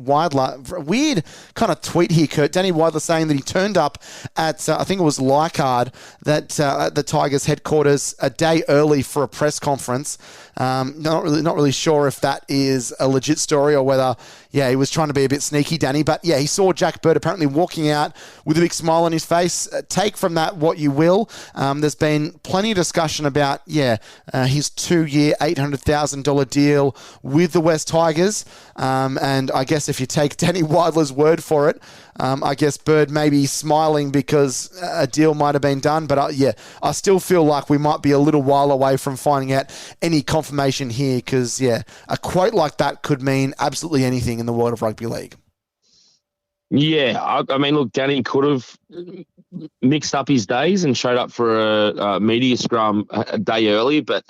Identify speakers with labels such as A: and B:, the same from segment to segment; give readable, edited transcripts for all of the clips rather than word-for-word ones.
A: Weidler, weird kind of tweet here, Kurt. Danny Weidler saying that he turned up at, I think it was Leichhardt, at the Tigers headquarters a day early for a press conference. Not really sure if that is a legit story or whether, he was trying to be a bit sneaky, Danny. But yeah, he saw Jack Bird apparently walking out with a big smile on his face. Take from that what you will. There's been plenty of discussion about, his 2-year, $800,000 deal with the West Tigers. And I guess if you take Danny Weidler's word for it, I guess Bird may be smiling because a deal might have been done. But I still feel like we might be a little while away from finding out any confirmation here because, a quote like that could mean absolutely anything in the world of rugby league.
B: Yeah, I mean, look, Danny could have mixed up his days and showed up for a media scrum a day early. But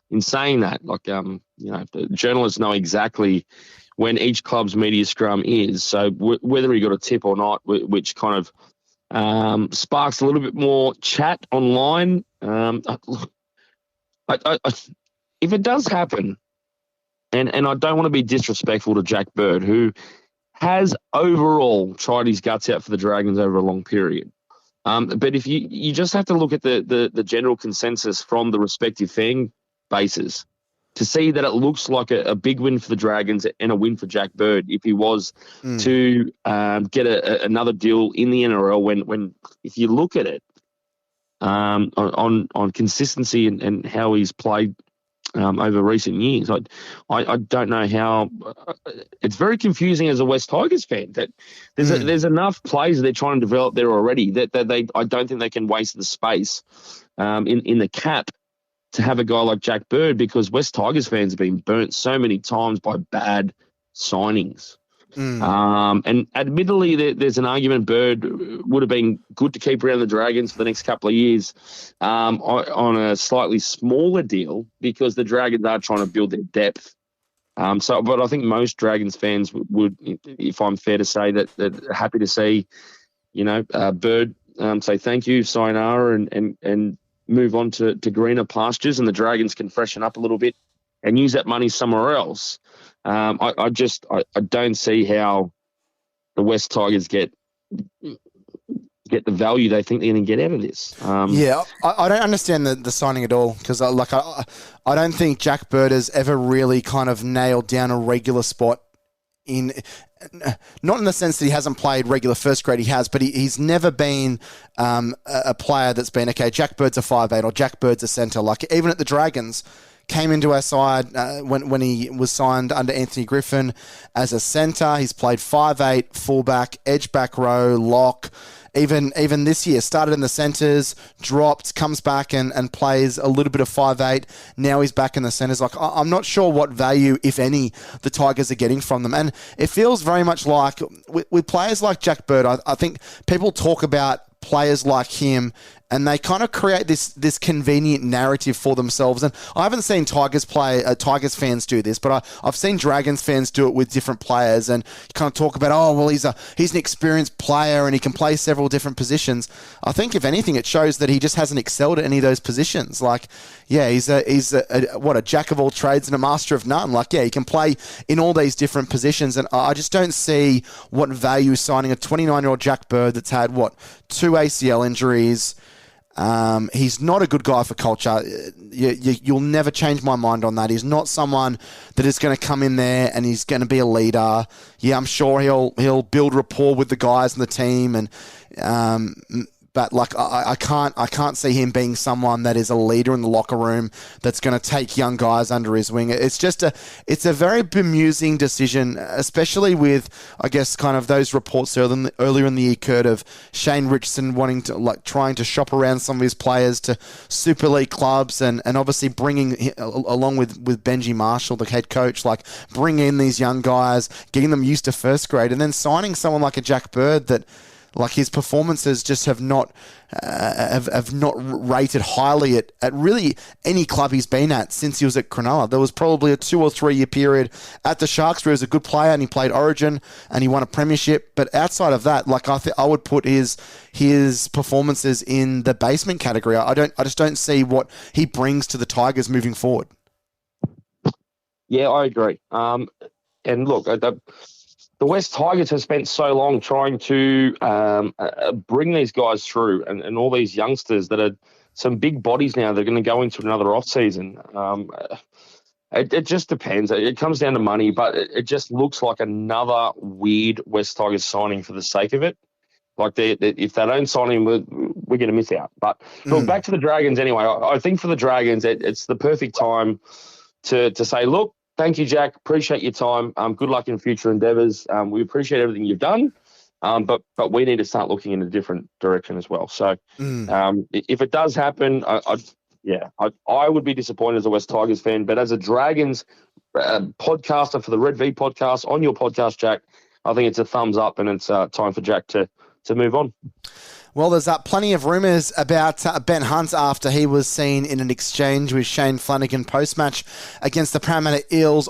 B: in saying that, the journalists know exactly when each club's media scrum is. So whether he got a tip or not, which kind of sparks a little bit more chat online. If it does happen, and I don't want to be disrespectful to Jack Bird, who has overall tried his guts out for the Dragons over a long period. But if you just have to look at the general consensus from the respective fan bases to see that it looks like a big win for the Dragons and a win for Jack Bird if he was to get another deal in the NRL when if you look at it on consistency and how he's played over recent years, I don't know how. It's very confusing as a West Tigers fan that there's enough players they're trying to develop there already that I don't think they can waste the space in the cap to have a guy like Jack Bird, because West Tigers fans have been burnt so many times by bad signings. And admittedly, there's an argument Bird would have been good to keep around the Dragons for the next couple of years on a slightly smaller deal because the Dragons are trying to build their depth. But I think most Dragons fans would, if I'm fair to say, that they're happy to see, Bird say thank you, sayonara, and move on to greener pastures, and the Dragons can freshen up a little bit and use that money somewhere else. I don't see how the West Tigers get the value they think they're going to get out of this.
A: I don't understand the signing at all because I don't think Jack Bird has ever really kind of nailed down a regular spot not in the sense that he hasn't played regular first grade, he has, but he's never been a player that's been, okay, Jack Bird's a 5'8", or Jack Bird's a centre. Like, even at the Dragons, came into our side when he was signed under Anthony Griffin as a centre. He's played 5'8", fullback, edge back row, lock. Even this year, started in the centres, dropped, comes back and plays a little bit of 5'8". Now he's back in the centres. Like, I'm not sure what value, if any, the Tigers are getting from them. And it feels very much like, with players like Jack Bird, I think people talk about players like him and they kind of create this convenient narrative for themselves. And I haven't seen Tigers fans do this, but I've seen Dragons fans do it with different players and kind of talk about, he's an experienced player and he can play several different positions. I think if anything, it shows that he just hasn't excelled at any of those positions. Like, he's a jack of all trades and a master of none. Like, he can play in all these different positions, and I just don't see what value signing a 29-year-old Jack Bird that's had 2 ACL injuries. He's not a good guy for culture. You'll never change my mind on that. He's not someone that is going to come in there and he's going to be a leader. Yeah, I'm sure he'll build rapport with the guys and the team, and but like I can't see him being someone that is a leader in the locker room that's going to take young guys under his wing. It's a very bemusing decision, especially with, I guess, kind of those reports earlier in the year, Kurt, of Shane Richardson trying to shop around some of his players to Super League clubs, and obviously bringing, along with Benji Marshall, the head coach, bring in these young guys, getting them used to first grade, and then signing someone like a Jack Bird that, like, his performances just have not rated highly at really any club he's been at since he was at Cronulla. There was probably a 2 or 3 year period at the Sharks where he was a good player and he played Origin and he won a premiership. But outside of that, I would put his performances in the basement category. I just don't see what he brings to the Tigers moving forward.
B: Yeah, I agree. And look, the West Tigers have spent so long trying to bring these guys through and all these youngsters that are some big bodies now. They're going to go into another off season. It just depends. It comes down to money, but it just looks like another weird West Tigers signing for the sake of it. Like if they don't sign him, we're going to miss out. But look, back to the Dragons anyway. I think for the Dragons, it's the perfect time to say, look, thank you, Jack. Appreciate your time. Good luck in future endeavours. We appreciate everything you've done, but we need to start looking in a different direction as well. So if it does happen, I would be disappointed as a West Tigers fan. But as a Dragons podcaster for the Red V podcast on your podcast, Jack, I think it's a thumbs up, and it's time for Jack to move on.
A: Well, there's plenty of rumours about Ben Hunt after he was seen in an exchange with Shane Flanagan post-match against the Parramatta Eels